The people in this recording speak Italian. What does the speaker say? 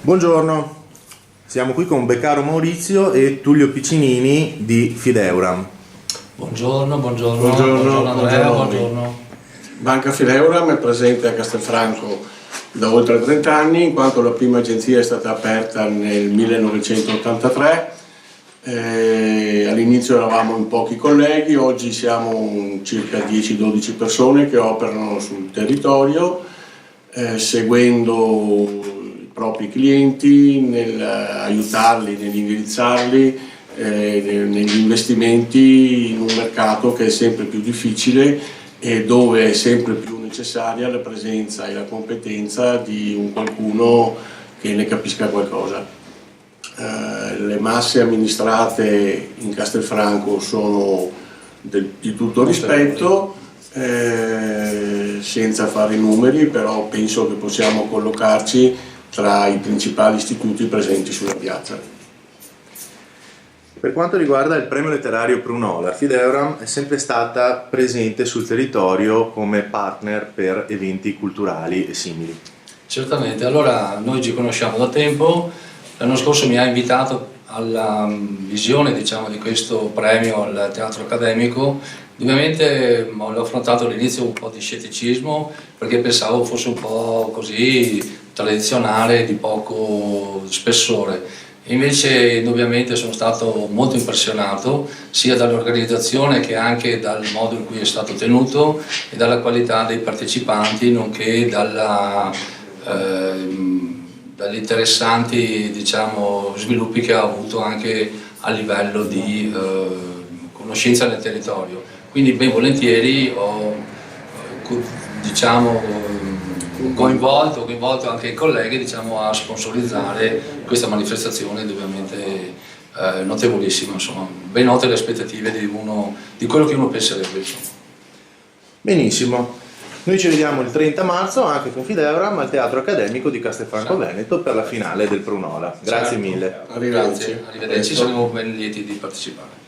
Buongiorno, siamo qui con Beccaro Maurizio e Tullio Piccinini di Fideuram. Buongiorno Andrea, Buongiorno. buongiorno. Banca Fideuram è presente a Castelfranco da oltre 30 anni, in quanto la prima agenzia è stata aperta nel 1983. All'inizio eravamo in pochi colleghi, oggi siamo circa 10-12 persone che operano sul territorio, seguendo i propri clienti, nell'aiutarli, nell'indirizzarli negli investimenti in un mercato che è sempre più difficile e dove è sempre più necessaria la presenza e la competenza di un qualcuno che ne capisca qualcosa. Le masse amministrate in Castelfranco sono di tutto rispetto, senza fare i numeri, però penso che possiamo collocarci tra i principali istituti presenti sulla piazza. Per quanto riguarda il premio letterario Prunola, Fideuram è sempre stata presente sul territorio come partner per eventi culturali e simili. Certamente, allora noi ci conosciamo da tempo, l'anno scorso mi ha invitato alla visione di questo premio al teatro accademico. Ovviamente l'ho affrontato all'inizio un po' di scetticismo perché pensavo fosse un po' così tradizionale, di poco spessore. Invece indubbiamente sono stato molto impressionato sia dall'organizzazione che anche dal modo in cui è stato tenuto e dalla qualità dei partecipanti, nonché dagli interessanti sviluppi che ha avuto anche a livello di conoscenza del territorio. Quindi ben volentieri ho coinvolto anche i colleghi a sponsorizzare questa manifestazione ovviamente notevolissima, insomma, ben note le aspettative di quello che uno penserebbe. Insomma. Benissimo, noi ci vediamo il 30 marzo anche con Fideuram al Teatro Accademico di Castelfranco Veneto per la finale del Prunola. Grazie mille. Arrivederci. Arrivederci, saremo ben lieti di partecipare.